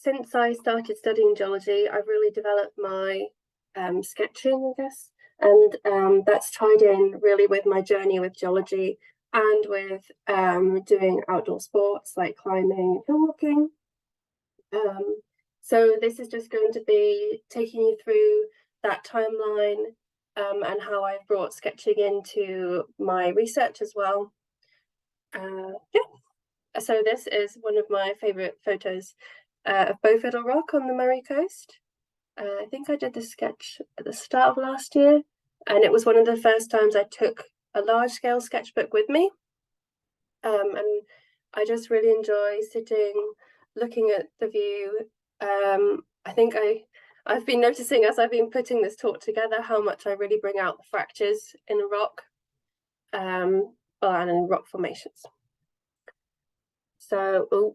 since I started studying geology, I've really developed my sketching, I guess, and that's tied in really with my journey with geology and with doing outdoor sports like climbing and hill walking. So this is just going to be taking you through that timeline and how I've brought sketching into my research as well. Yeah. So this is one of my favourite photos of Beaufiddle Rock on the Murray coast. I think I did the sketch at the start of last year, and it was one of the first times I took a large-scale sketchbook with me. And I just really enjoy sitting, looking at the view. I think I've been noticing as I've been putting this talk together how much I really bring out the fractures in a rock, and in rock formations. So,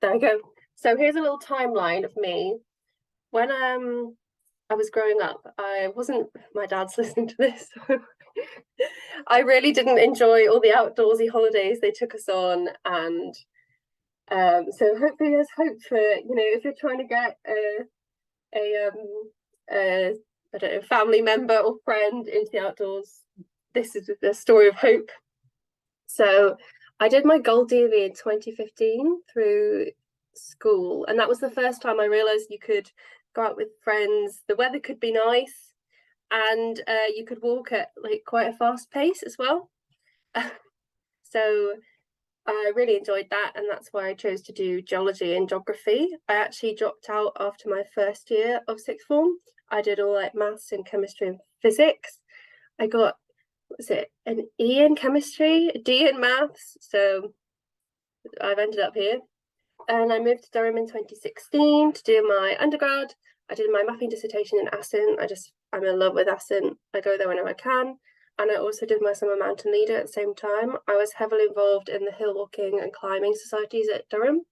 there we go. So here's a little timeline of me. When I was growing up, my dad's listening to this, so I really didn't enjoy all the outdoorsy holidays they took us on, and so hopefully there's hope for, if you're trying to get I don't know, family member or friend into the outdoors, this is the story of hope. So I did my Gold DV in 2015 through school, and that was the first time I realised you could go out with friends, the weather could be nice, and you could walk at like quite a fast pace as well. So I really enjoyed that, and that's why I chose to do geology and geography. I actually dropped out after my first year of sixth form. I did all like maths and chemistry and physics. I got, an E in chemistry, a D in maths, so I've ended up here. And I moved to Durham in 2016 to do my undergrad. I did my mapping dissertation in Assynt. I'm in love with Assynt. I go there whenever I can. And I also did my summer mountain leader at the same time. I was heavily involved in the hill walking and climbing societies at Durham.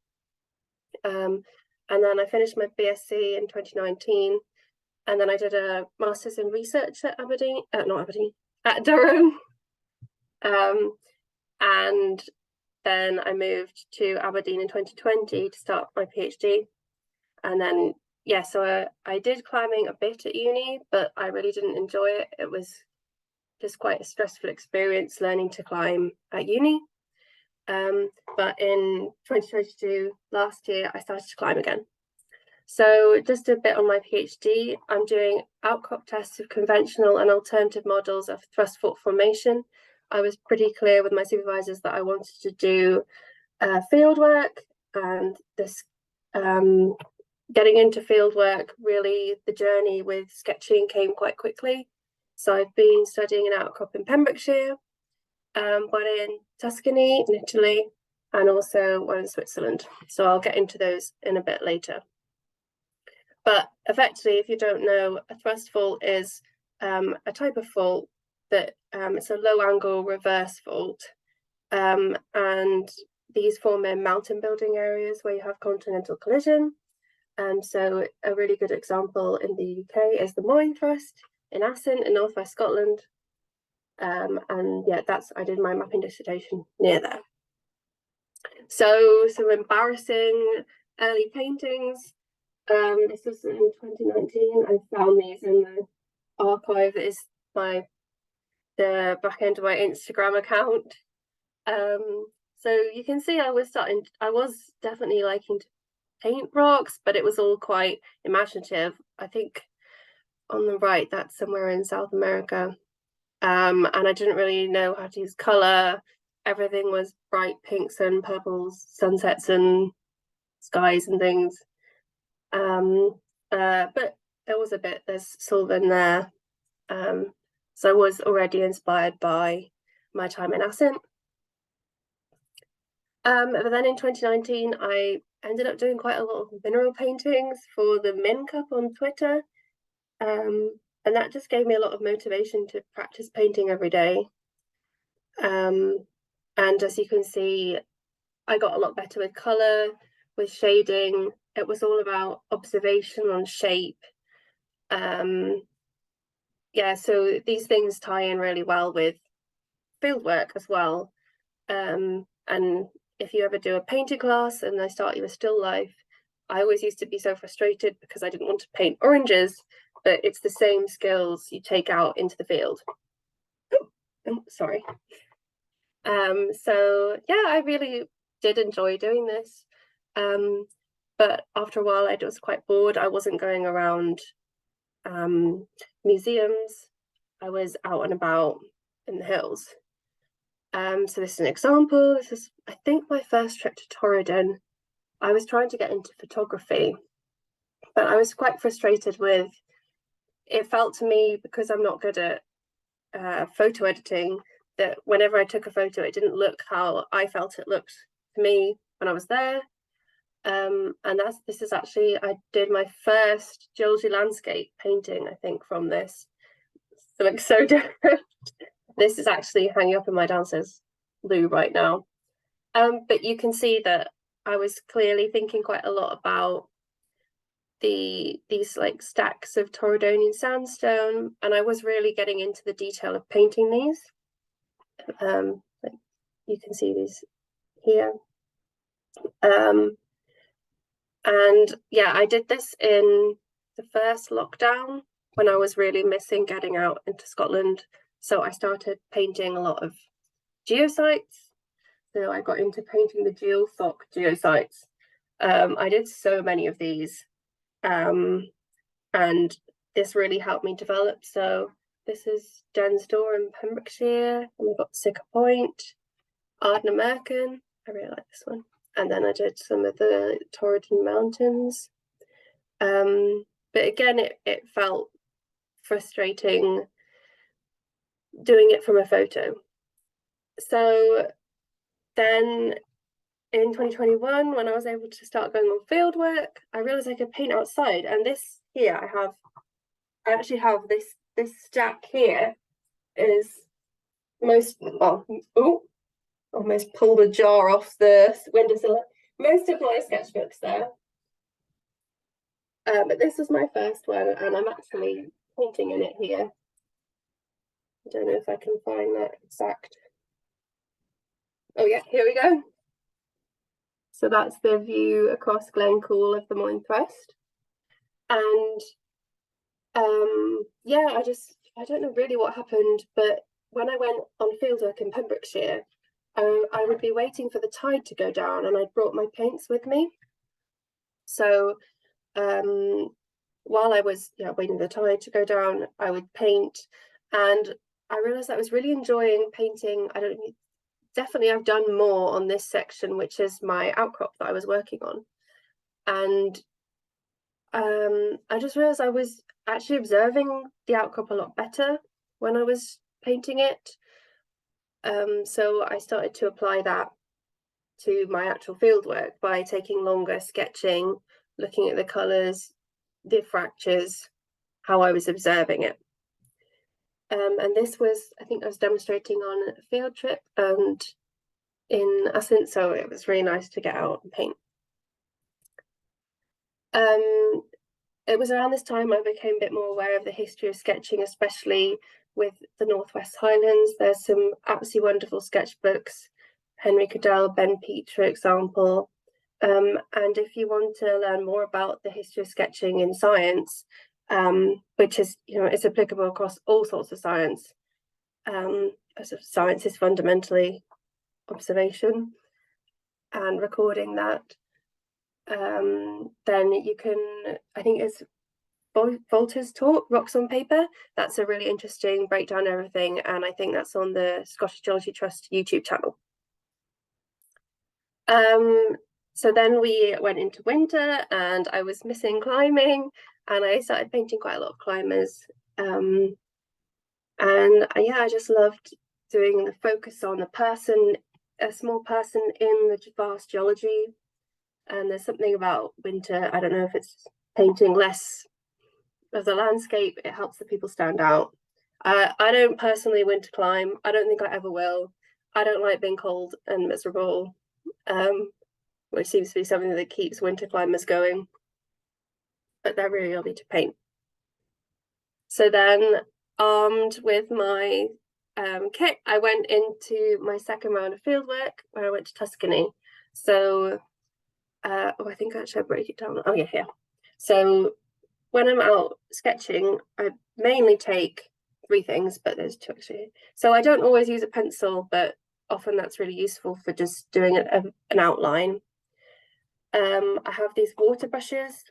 And then I finished my BSc in 2019. And then I did a master's in research at at Durham. And then I moved to Aberdeen in 2020 to start my PhD. And then, yeah, so I did climbing a bit at uni, but I really didn't enjoy it. It was just quite a stressful experience learning to climb at uni. But in 2022, last year, I started to climb again. So just a bit on my PhD, I'm doing outcrop tests of conventional and alternative models of thrust fault formation. I was pretty clear with my supervisors that I wanted to do field work, and this getting into field work, really the journey with sketching came quite quickly. So I've been studying an outcrop in Pembrokeshire, one in Tuscany in Italy, and also one in Switzerland. So I'll get into those in a bit later. But effectively, if you don't know, a thrust fault is a type of fault that it's a low angle reverse fault, and these form in mountain building areas where you have continental collision. So a really good example in the UK is the Moyne thrust in Assynt in northwest Scotland. And yeah, I did my mapping dissertation near there. So some embarrassing early paintings. This was in 2019. I found these in the archive. That is the back end of my Instagram account. So you can see I was definitely liking to paint rocks, but it was all quite imaginative. I think on the right, that's somewhere in South America. And I didn't really know how to use color. Everything was bright pinks and purples, sunsets and skies and things. But there's silver in there. So I was already inspired by my time in Assynt. But then in 2019, I ended up doing quite a lot of mineral paintings for the Min Cup on Twitter. And that just gave me a lot of motivation to practice painting every day. And as you can see, I got a lot better with colour, with shading. It was all about observation on shape. Yeah, so these things tie in really well with fieldwork as well. And if you ever do a painting class and they start you with still life, I always used to be so frustrated because I didn't want to paint oranges, but it's the same skills you take out into the field. Oh, sorry. So yeah, I really did enjoy doing this. But after a while, I was quite bored. I wasn't going around museums. I was out and about in the hills. So this is an example. This is, I think, my first trip to Torridon. I was trying to get into photography, but I was quite frustrated with, it felt to me, because I'm not good at photo editing, that whenever I took a photo, it didn't look how I felt it looked to me when I was there. And this is actually, I did my first geology landscape painting, I think, from this. So it looks so different. This is actually hanging up in my downstairs loo right now. But you can see that I was clearly thinking quite a lot about these like stacks of Torridonian sandstone, and I was really getting into the detail of painting these. Like you can see these here. And yeah, I did this in the first lockdown when I was really missing getting out into Scotland. So I started painting a lot of geosites. So I got into painting the geosites. I did so many of these, and this really helped me develop. So this is Densdor in Pembrokeshire, and we've got Sicker Point, Ardnamurchan. I really like this one. And then I did some of the Torridon Mountains. But again, it felt frustrating doing it from a photo. So then in 2021, when I was able to start going on field work, I realized I could paint outside. And this here, I actually have this stack here is almost pulled a jar off the windowsill. Most of my sketchbooks there. But this was my first one, and I'm actually painting in it here. I don't know if I can find that exact. Oh yeah, here we go. So that's the view across Glencool of the Moyne-Thrust. And yeah, I don't know really what happened, but when I went on fieldwork in Pembrokeshire, I would be waiting for the tide to go down, and I'd brought my paints with me. So while I was waiting for the tide to go down, I would paint, and I realized I was really enjoying painting. Definitely I've done more on this section, which is my outcrop that I was working on. And I just realized I was actually observing the outcrop a lot better when I was painting it. So I started to apply that to my actual fieldwork by taking longer sketching, looking at the colours, the fractures, how I was observing it. And this was, I think I was demonstrating on a field trip and in Assynt, so it was really nice to get out and paint. It was around this time I became a bit more aware of the history of sketching, especially with the Northwest Highlands. There's some absolutely wonderful sketchbooks, Henry Cadell, Ben Peet, for example. And if you want to learn more about the history of sketching in science, which is, it's applicable across all sorts of science. As science is fundamentally observation and recording that. Then you can, I think it's Volta's talk, Rocks on Paper. That's a really interesting breakdown of everything, and I think that's on the Scottish Geology Trust YouTube channel. So then we went into winter, and I was missing climbing, and I started painting quite a lot of climbers. And yeah, I just loved doing the focus on a small person in the vast geology. And there's something about winter, I don't know if it's painting less of the landscape, it helps the people stand out. I don't personally winter climb. I don't think I ever will. I don't like being cold and miserable, which seems to be something that keeps winter climbers going. But they're really lovely to paint. So then, armed with my kit, I went into my second round of fieldwork where I went to Tuscany. So, I think actually I break it down. Oh yeah, here. So when I'm out sketching, I mainly take 3 things, but there's 2 actually. So I don't always use a pencil, but often that's really useful for just doing an outline. I have these water brushes,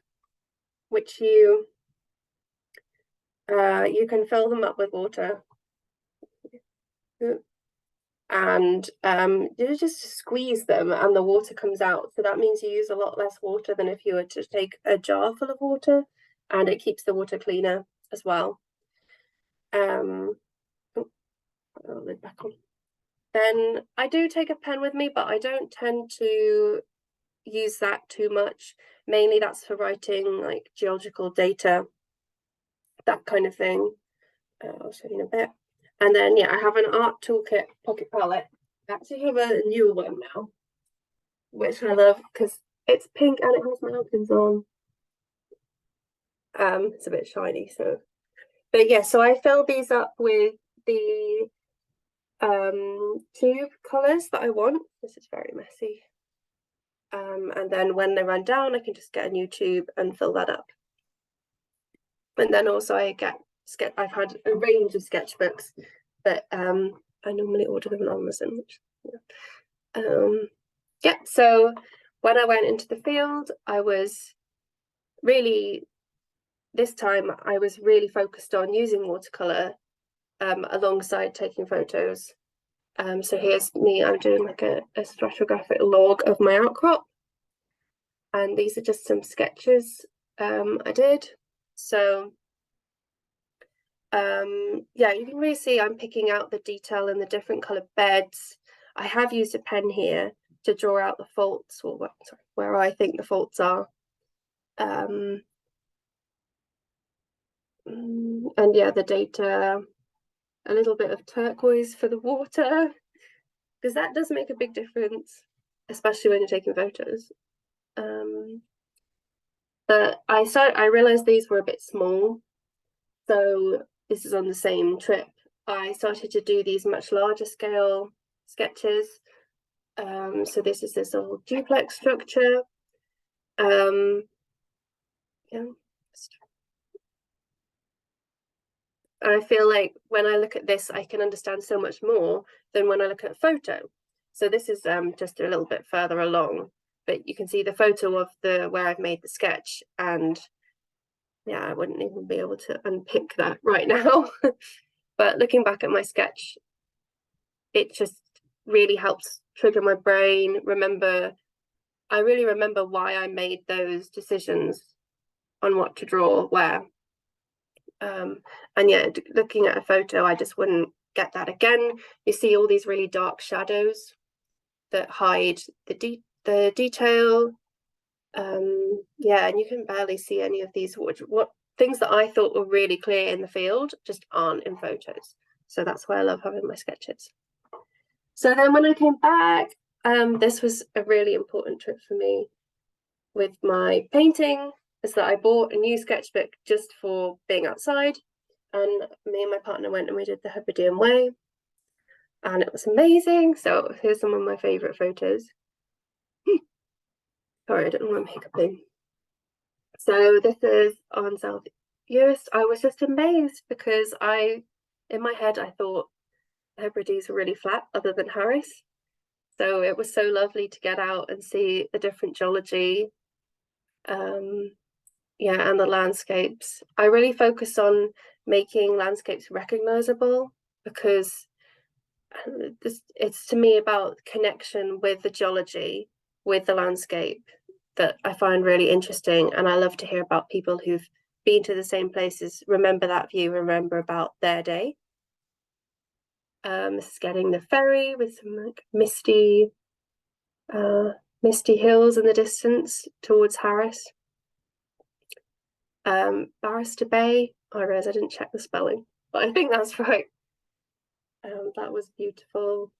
which you can fill them up with water, and you just squeeze them and the water comes out. So that means you use a lot less water than if you were to take a jar full of water, and it keeps the water cleaner as well. I'll lid back on. Then I do take a pen with me, but I don't tend to use that too much. Mainly that's for writing like geological data, that kind of thing. I'll show you in a bit. And then yeah, I have an art toolkit pocket palette. I actually have a newer one now, which I love because it's pink and it has mountains on. It's a bit shiny, so but yeah, so I fill these up with the tube colours that I want. This is very messy. And then when they run down, I can just get a new tube and fill that up. And then also I've had a range of sketchbooks, but I normally order them on Amazon. Which, yeah, so when I went into the field, this time I was really focused on using watercolour alongside taking photos. So here's me, I'm doing like a stratigraphic log of my outcrop. And these are just some sketches I did. So yeah, you can really see I'm picking out the detail in the different coloured beds. I have used a pen here to draw out the faults, or where I think the faults are. And yeah, the data, a little bit of turquoise for the water, because that does make a big difference, especially when you're taking photos. But I realized these were a bit small, so this is on the same trip. I started to do these much larger scale sketches. So this is this old duplex structure. Yeah. I feel like when I look at this, I can understand so much more than when I look at a photo. So this is just a little bit further along, but you can see the photo of where I've made the sketch, and yeah, I wouldn't even be able to unpick that right now. But looking back at my sketch, it just really helps trigger my brain. I really remember why I made those decisions on what to draw where. And yeah, looking at a photo, I just wouldn't get that again. You see all these really dark shadows that hide the detail. Yeah, and you can barely see any of these what things that I thought were really clear in the field just aren't in photos. So that's why I love having my sketches. So then when I came back, this was a really important trip for me with my painting, is that I bought a new sketchbook just for being outside, and me and my partner went and we did the Hebrides Way, and it was amazing. So here's some of my favourite photos. Sorry, I don't know why I'm hiccuping. So this is on South Uist. I was just amazed because in my head, I thought the Hebrides were really flat other than Harris. So it was so lovely to get out and see the different geology. Yeah, and the landscapes. I really focus on making landscapes recognizable because it's to me about connection with the geology, with the landscape, that I find really interesting. And I love to hear about people who've been to the same places, remember that view, remember about their day. This is getting the ferry with some like misty hills in the distance towards Harris. Barrister Bay. I realize I didn't check the spelling, but I think that's right. That was beautiful.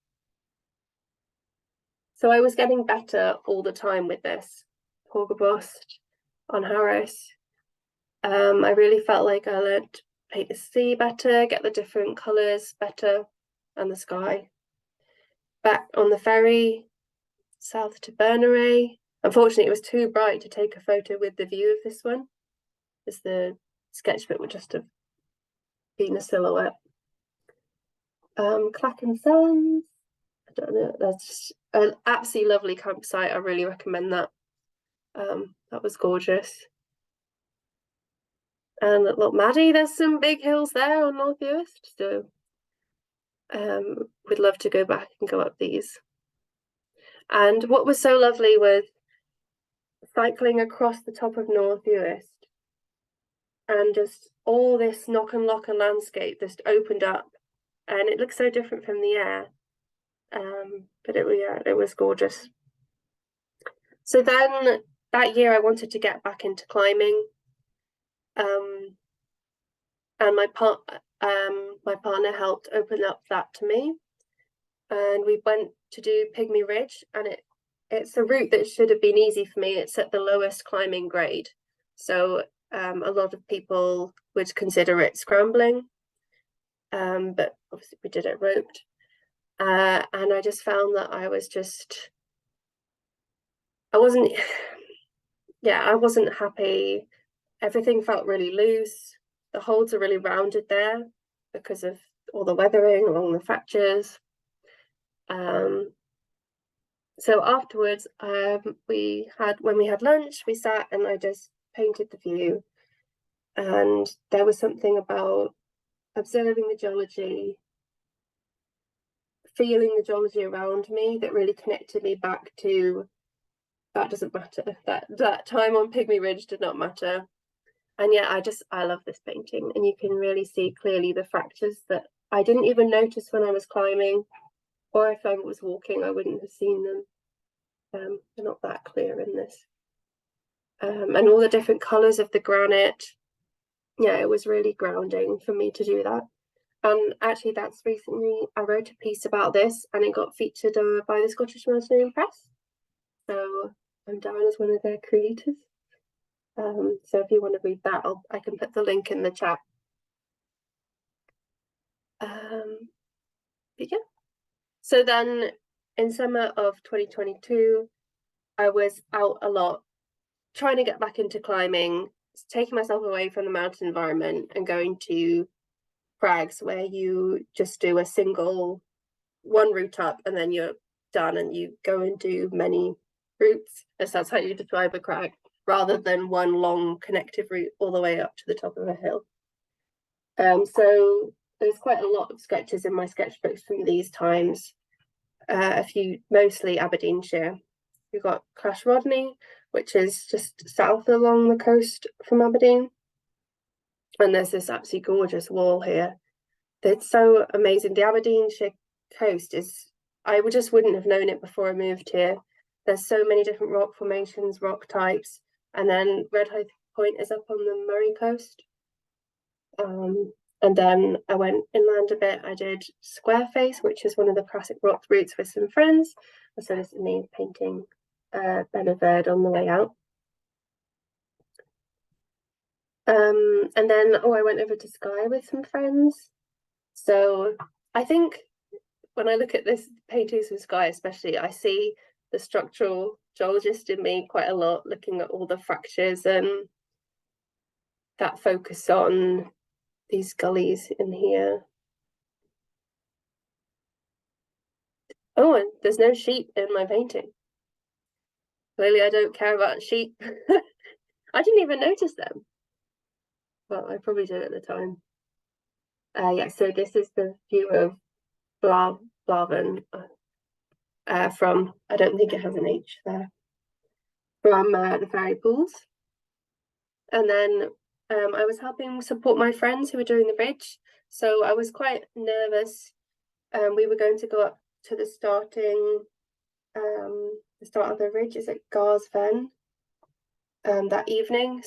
So I was getting better all the time with this Porgabost on Harris. I really felt like I learned to paint the sea better, get the different colours better, and the sky. Back on the ferry, south to Berneray. Unfortunately, it was too bright to take a photo with the view of this one, as the sketchbook would just have been a silhouette. Clacton Sands, I don't know, that's just an absolutely lovely campsite. I really recommend that. That was gorgeous. And look, Maddie, there's some big hills there on North Uist, so we'd love to go back and go up these. And what was so lovely was cycling across the top of North Uist, and just all this knock and lock and landscape just opened up, and it looked so different from the air. But it was gorgeous. So then that year I wanted to get back into climbing. And my partner helped open up that to me, and we went to do Pygmy Ridge, and it's a route that should have been easy for me. It's at the lowest climbing grade, so a lot of people would consider it scrambling, but obviously we did it roped, and I just found that I wasn't happy. Everything felt really loose. The holds are really rounded there because of all the weathering along the fractures. So afterwards, when we had lunch, we sat and I just painted the view. And there was something about observing the geology, feeling the geology around me that really connected me back to that doesn't matter. That time on Pygmy Ridge did not matter. And yeah, I love this painting, and you can really see clearly the fractures that I didn't even notice when I was climbing, or if I was walking, I wouldn't have seen them. They're not that clear in this. And all the different colours of the granite. Yeah, it was really grounding for me to do that. And actually, that's recently, I wrote a piece about this, and it got featured by the Scottish Imagineering Press. So I'm down as one of their creators. So if you want to read that, I can put the link in the chat. But yeah. So then in summer of 2022, I was out a lot, trying to get back into climbing, taking myself away from the mountain environment and going to crags where you just do a single one route up and then you're done, and you go and do many routes. That's how you describe a crag, rather than one long connective route all the way up to the top of a hill. So there's quite a lot of sketches in my sketchbooks from these times. A few, mostly Aberdeenshire. We've got Clash Rodney, which is just south along the coast from Aberdeen. And there's this absolutely gorgeous wall here. It's so amazing. The Aberdeenshire coast is, I just wouldn't have known it before I moved here. There's so many different rock formations, rock types. And then Red High Point is up on the Murray coast. And then I went inland a bit. I did Squareface, which is one of the classic rock routes with some friends. So this is me painting Benaverde on the way out. And then, I went over to Skye with some friends. So I think when I look at this paintings of Skye especially, I see the structural geologist in me quite a lot, looking at all the fractures and that focus on these gullies in here. Oh, and there's no sheep in my painting. Clearly I don't care about sheep. I didn't even notice them. Well, I probably did at the time. Yeah, so this is the view of Blaven from, I don't think it has an H there, from the Ferry pools. And then I was helping support my friends who were doing the ridge. So I was quite nervous. We were going to go up to the start of the ridge is at Garsven that evening.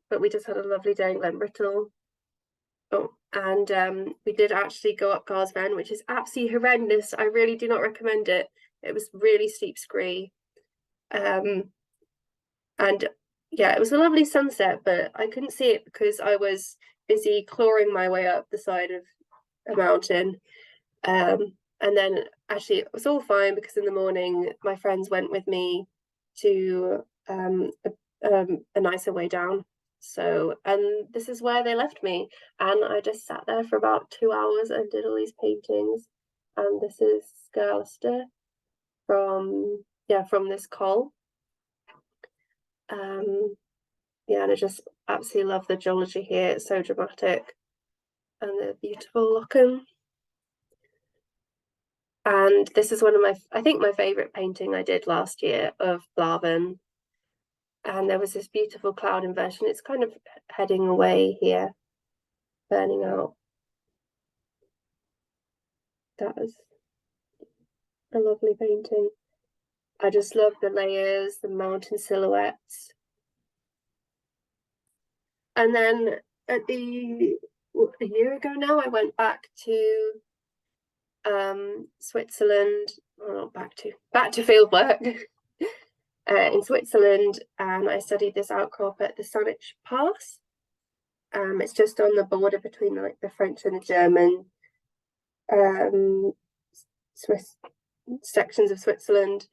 But we just had a lovely day in Glenbrittle. And we did actually go up Garsven, which is absolutely horrendous. I really do not recommend it. It was really steep scree. And yeah, it was a lovely sunset, but I couldn't see it because I was busy clawing my way up the side of a mountain. And then actually it was all fine because in the morning my friends went with me to a nicer way down. So, and this is where they left me, and I just sat there for about 2 hours and did all these paintings. And this is Girlista from this col. Yeah, and I just absolutely love the geology here. It's so dramatic, and the beautiful looking. And this is one of I think my favourite painting I did last year of Blaven. And there was this beautiful cloud inversion. It's kind of heading away here, burning out. That was a lovely painting. I just love the layers, the mountain silhouettes. And then a year ago now, I went back to Switzerland, well, not back to field work in Switzerland, and I studied this outcrop at the Saanich Pass. It's just on the border between like the French and the German Swiss sections of Switzerland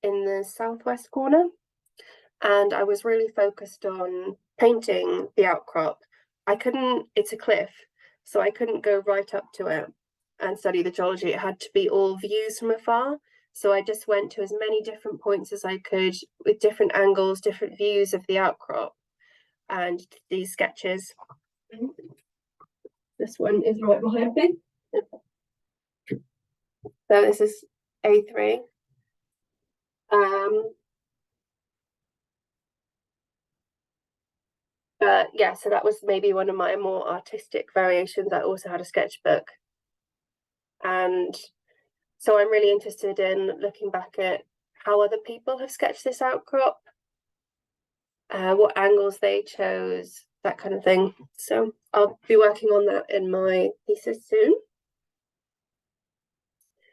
in the southwest corner. And I was really focused on painting the outcrop. It's a cliff, so I couldn't go right up to it and study the geology. It had to be all views from afar. So I just went to as many different points as I could with different angles, different views of the outcrop, and these sketches. This one is right behind me. So this is A3. Yeah, so that was maybe one of my more artistic variations. I also had a sketchbook. And so I'm really interested in looking back at how other people have sketched this outcrop, what angles they chose, that kind of thing. So I'll be working on that in my thesis soon.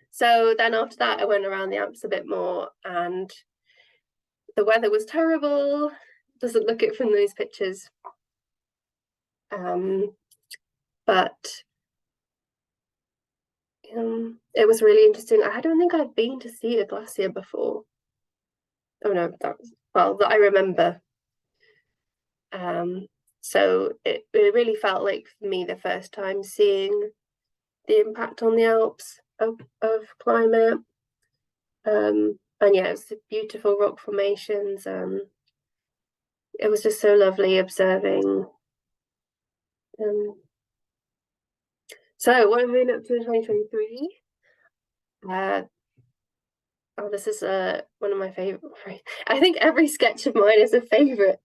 So then after that, I went around the Alps a bit more, and the weather was terrible. Doesn't look it from those pictures. But it was really interesting. I don't think I've been to see a glacier before. Oh no, that I remember. So it really felt like for me the first time seeing the impact on the Alps of climate. And yeah, it was beautiful rock formations. It was just so lovely observing. So what have we been up to in 2023? This is one of my favorite. I think every sketch of mine is a favorite.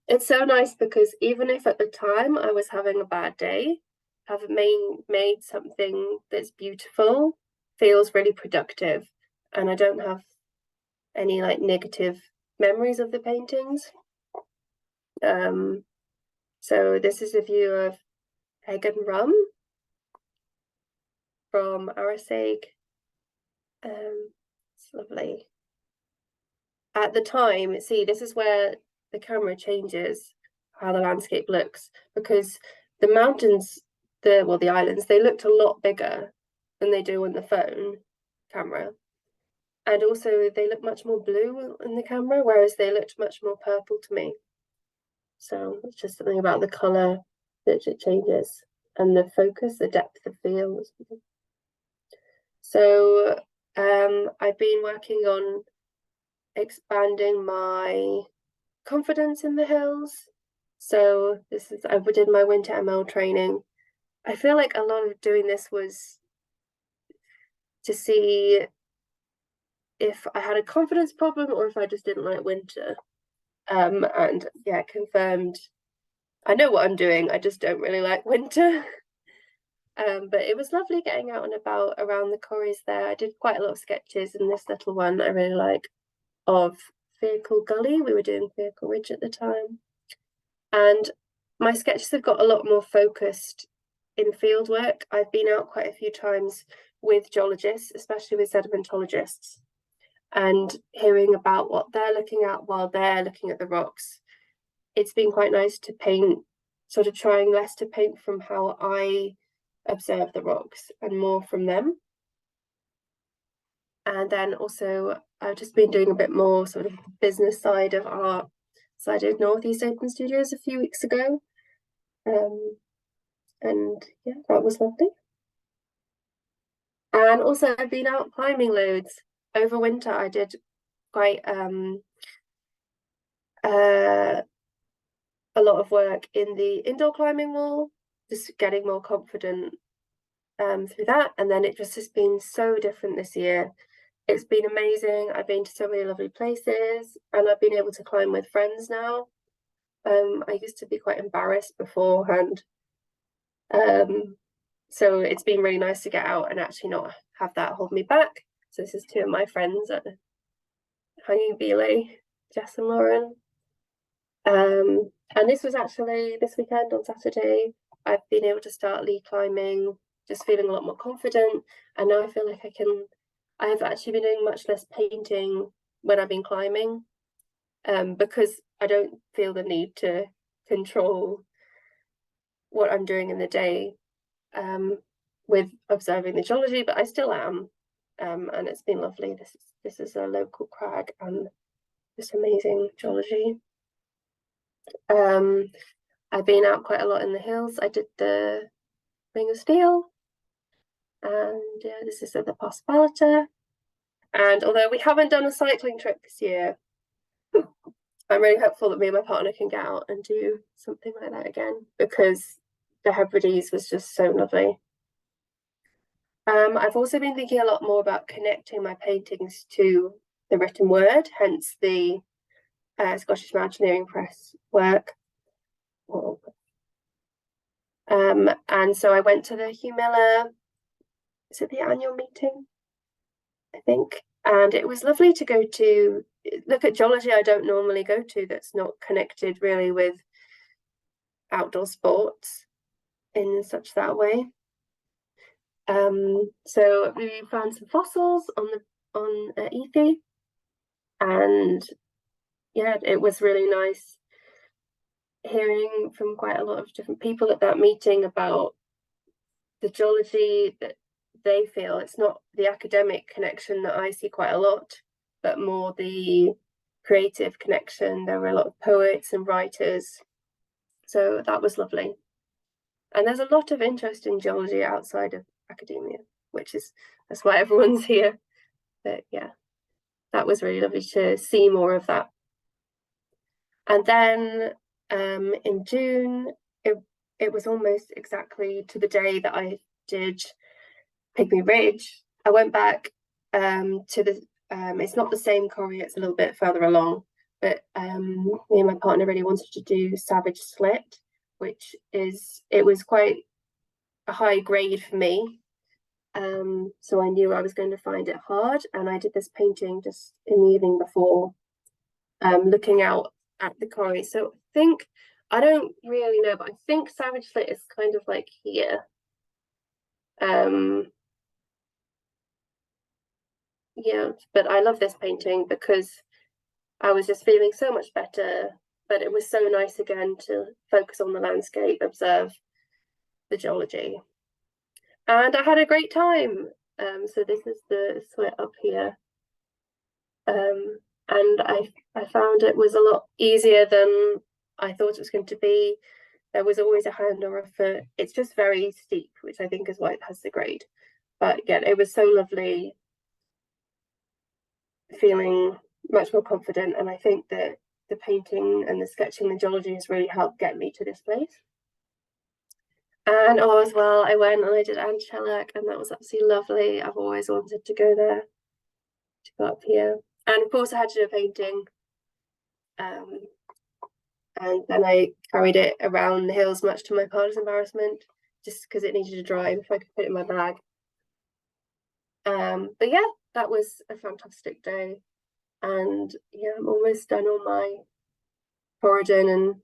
It's so nice because even if at the time I was having a bad day, having made something that's beautiful feels really productive, and I don't have any like negative memories of the paintings. So this is a view of Egg and Rum from Arisaig. It's lovely. At the time, see, this is where the camera changes how the landscape looks, because the mountains, the islands, they looked a lot bigger than they do on the phone camera. And also they look much more blue in the camera, whereas they looked much more purple to me. So it's just something about the colour that it changes, and the focus, the depth of field. So I've been working on expanding my confidence in the hills. So I did my winter ML training. I feel like a lot of doing this was to see if I had a confidence problem or if I just didn't like winter. And yeah, confirmed I know what I'm doing, I just don't really like winter. But it was lovely getting out and about around the quarries there. I did quite a lot of sketches, and this little one I really like of Vehicle Gully. We were doing Vehicle Ridge at the time. And my sketches have got a lot more focused in field work. I've been out quite a few times with geologists, especially with sedimentologists, and hearing about what they're looking at while they're looking at the rocks. It's been quite nice to paint, sort of trying less to paint from how I observe the rocks and more from them. And then also I've just been doing a bit more sort of business side of art. So I did Northeast Open Studios a few weeks ago. And yeah, that was lovely. And also I've been out climbing loads. Over winter I did quite a lot of work in the indoor climbing wall, just getting more confident through that. And then it just has been so different this year. It's been amazing. I've been to so many lovely places, and I've been able to climb with friends now. I used to be quite embarrassed beforehand. So it's been really nice to get out and actually not have that hold me back. So this is two of my friends at Hanging Belay, Jess and Lauren. And this was actually this weekend on Saturday. I've been able to start lead climbing, just feeling a lot more confident. And now I feel like I've actually been doing much less painting when I've been climbing, because I don't feel the need to control what I'm doing in the day with observing the geology, but I still am. And it's been lovely. This is a local crag and this amazing geology. I've been out quite a lot in the hills. I did the Ring of Steel, and this is the Possibility. And although we haven't done a cycling trip this year, I'm really hopeful that me and my partner can get out and do something like that again, because the Hebrides was just so lovely. I've also been thinking a lot more about connecting my paintings to the written word, hence the Scottish Imagineering Press work. And so I went to the Humilla, is it the annual meeting, I think, and it was lovely to go to look at geology I don't normally go to, that's not connected really with outdoor sports in such that way. So we found some fossils on Ethi, and yeah, it was really nice hearing from quite a lot of different people at that meeting about the geology that they feel. It's not the academic connection that I see quite a lot, but more the creative connection. There were a lot of poets and writers, so that was lovely. And there's a lot of interest in geology outside of academia, that's why everyone's here. But yeah, that was really lovely to see more of that. And then in June, it was almost exactly to the day that I did Pygmy Ridge. I went back to the it's not the same quarry, it's a little bit further along, but me and my partner really wanted to do Savage Slit, which it was quite a high grade for me. So I knew I was going to find it hard, and I did this painting just in the evening before, looking out at the quarry. So I don't really know, but I think Savage Slit is kind of like here. Yeah, but I love this painting because I was just feeling so much better, but it was so nice again to focus on the landscape, observe the geology. And I had a great time. So this is the slit up here. And I found it was a lot easier than I thought it was going to be. There was always a hand or a foot. It's just very steep, which I think is why it has the grade. But again, it was so lovely, feeling much more confident. And I think that the painting and the sketching, the geology has really helped get me to this place. And as well, I went and I did Angelic, and that was absolutely lovely. I've always wanted to go there, to go up here. And of course I had to do a painting. And then I carried it around the hills, much to my partner's embarrassment, just because it needed to dry before I could put it in my bag. But yeah, that was a fantastic day. And yeah, I'm almost done on my Corridon, and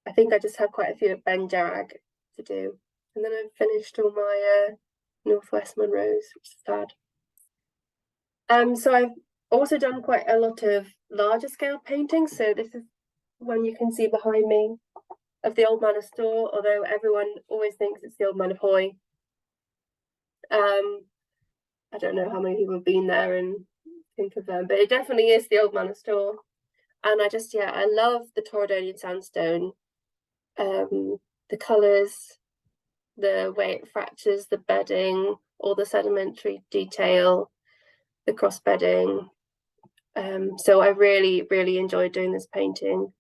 I think I just have quite a few at Ben Jarrag to do. And then I've finished all my Northwest Munros, which is sad. So I've also done quite a lot of larger scale paintings. So this is one you can see behind me of the Old Man of Storr, although everyone always thinks it's the Old Man of Hoy. I don't know how many people have been there and can confirm, but it definitely is the Old Manor store. And I love the Torridonian sandstone. The colours, the way it fractures, the bedding, all the sedimentary detail, the cross bedding. So I really, really enjoyed doing this painting.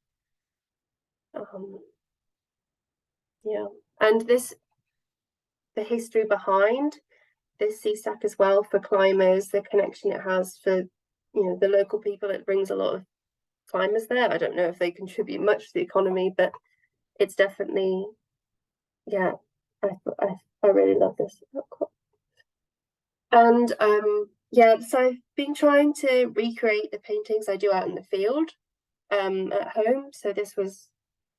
Yeah, and the history behind this sea stack as well for climbers, the connection it has for the local people. It brings a lot of climbers there. I don't know if they contribute much to the economy, but it's definitely, yeah, I really love this. And yeah, so I've been trying to recreate the paintings I do out in the field at home. So this was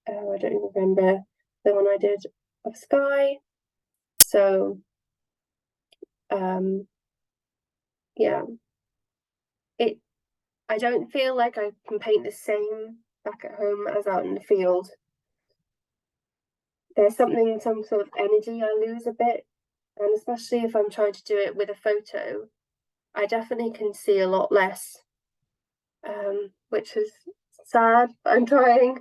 I don't even remember the one I did of sky. So yeah, I don't feel like I can paint the same back at home as out in the field. There's some sort of energy I lose a bit, and especially if I'm trying to do it with a photo, I definitely can see a lot less, which is sad, but I'm trying.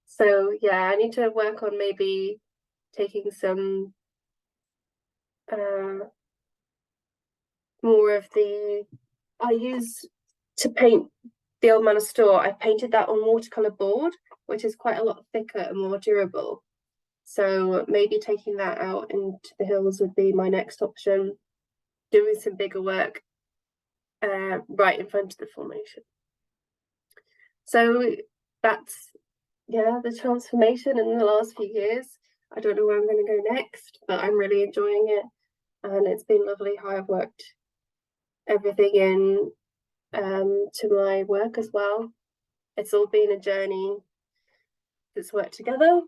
So yeah, I need to work on maybe taking some more of the I use to paint the Old Manor store. I painted that on watercolor board, which is quite a lot thicker and more durable. So maybe taking that out into the hills would be my next option. Doing some bigger work right in front of the formation. So that's the transformation in the last few years. I don't know where I'm going to go next, but I'm really enjoying it, and it's been lovely how I've worked everything in to my work as well. It's all been a journey that's worked together.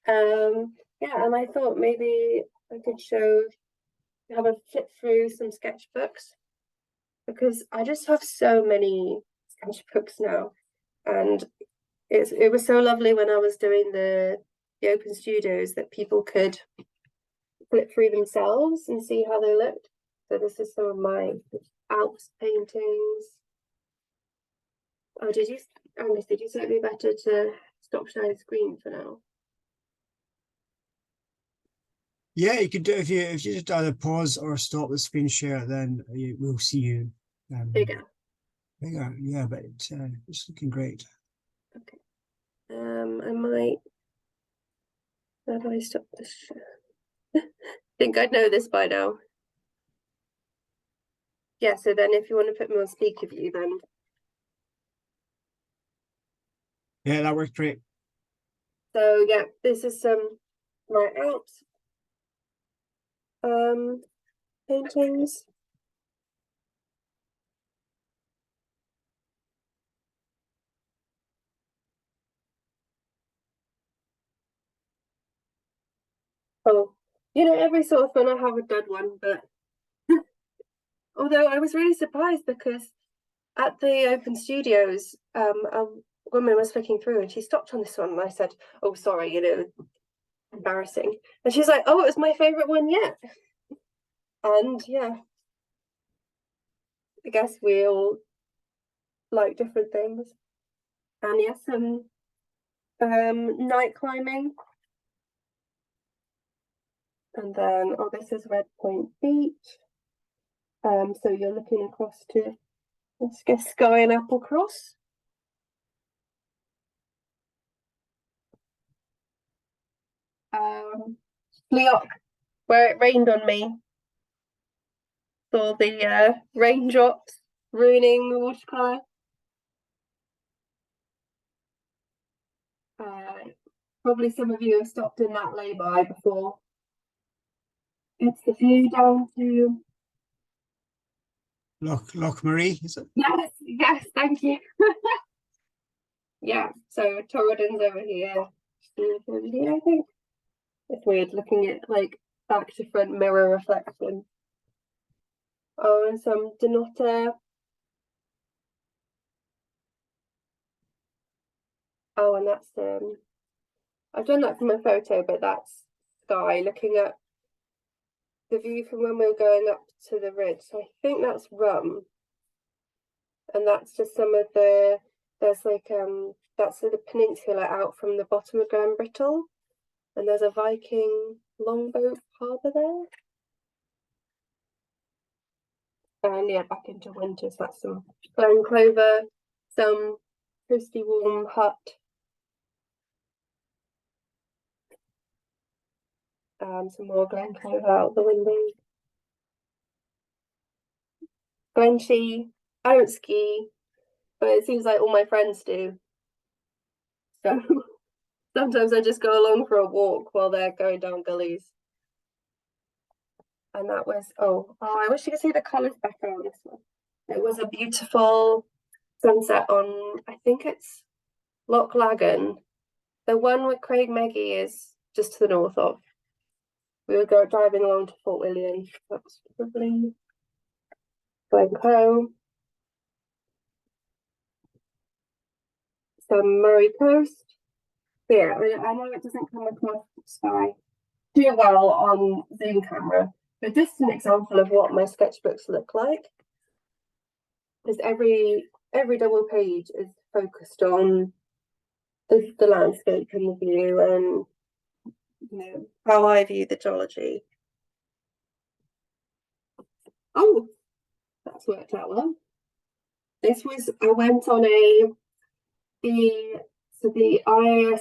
Yeah, and I thought maybe I could have a flip through some sketchbooks, because I just have so many sketchbooks now, and it was so lovely when I was doing the open studios that people could flip through themselves and see how they looked. So this is some of my Alps paintings. Oh, Angus, did you say it'd be better to stop sharing the screen for now? Yeah, you could do if you just either pause or stop the screen share, then we'll see you Bigger. Yeah, but it's looking great. Okay. I might. How do I stop this? I think I'd know this by now. Yeah, so then if you want to put me on speaker view, then Yeah, that worked great. so yeah, this is my Alps paintings. Oh, every so often I have a dead one, but although I was really surprised because at the open studios, a woman was flicking through and she stopped on this one, and I said, "Oh, sorry, embarrassing." And she's like, "Oh, it was my favorite one yet." And yeah, I guess we all like different things. And yes, night climbing. And then, this is Red Point Beach. So you're looking across to, let's guess, Skye and Applecross. Leoc, where it rained on me. Saw the raindrops ruining the watercolour. Probably some of you have stopped in that lay-by before. It's the view down to Loch Marie, is it? Yes, thank you. Yeah, so Torridon's over here. I think it's weird looking at like back to front mirror reflection. Oh, and some Denota. Oh, and that's I've done that from a photo, but that's Skye looking at the view from when we were going up to the ridge. So I think that's Rum. And that's just some of the, there's like, that's the peninsula out from the bottom of Glen Brittle. And there's a Viking longboat harbour there. And yeah, back into winter, so that's some Glen Clover, some toasty warm hut. Some more Glen Clover out the window. Glenshee, I don't ski, but it seems like all my friends do. So sometimes I just go along for a walk while they're going down gullies. And that was, oh, I wish you could see the colours better on this one. It was a beautiful sunset on, I think it's Loch Lagan. The one with Craig Meggie is just to the north of. We would go driving along to Fort William. That was lovely. Glencoe. Some Murray Coast. Yeah, I know it doesn't come across the sky too well on Zoom camera, but this is an example of what my sketchbooks look like. Because every double page is focused on the landscape and the view, and you know how I view the geology. Oh, that's worked out well. This was, I went on the IAS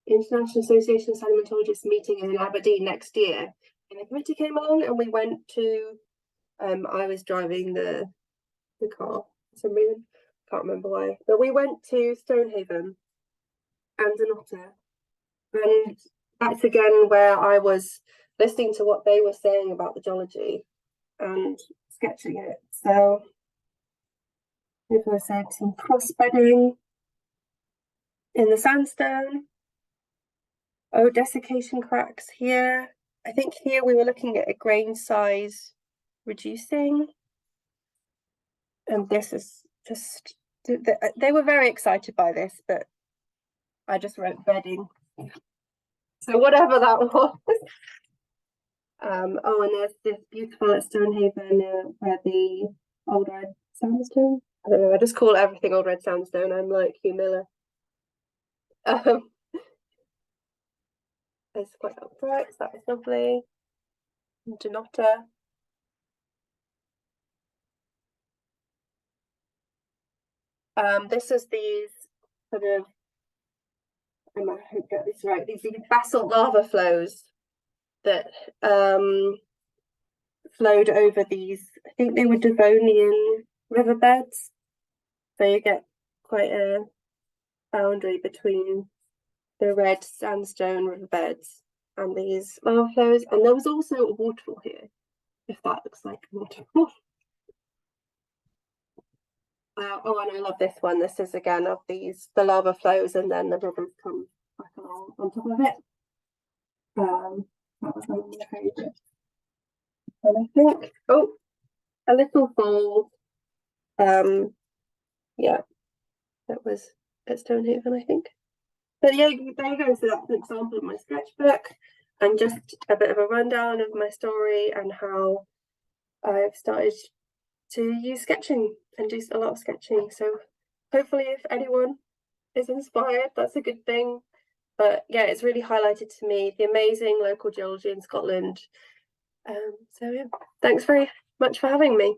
International Association of Sedimentologists meeting in Aberdeen next year, and the committee came along and we went to, I was driving the car for some reason, can't remember why, but we went to Stonehaven and Dunnottar, and that's again where I was listening to what they were saying about the geology and sketching it. So if I said some cross-bedding in the sandstone. Oh, desiccation cracks here. I think here we were looking at a grain size reducing. And this is just, they were very excited by this, but I just wrote bedding. So whatever that was. Oh, and there's this beautiful at Stonehaven where the old red sandstone. I don't know, I just call everything old red sandstone. I'm like Hugh Miller. It's quite upright, so that was lovely. Dunnottar. This is these sort of, I hope get this right, these basalt lava flows that flowed over these, I think they were Devonian riverbeds. So you get quite a boundary between the red sandstone riverbeds and these lava flows. And there was also a waterfall here, if that looks like a waterfall. Oh, and I love this one. This is again of these, the lava flows and then the rivers come back along on top of it. That was one of my favourites. And I think, oh, a little fall. Yeah, that was at Stonehaven, I think. But yeah, there you go. So that's an example of my sketchbook and just a bit of a rundown of my story and how I've started to use sketching and do a lot of sketching. So hopefully if anyone is inspired, that's a good thing. But yeah, it's really highlighted to me the amazing local geology in Scotland. So yeah, thanks very much for having me.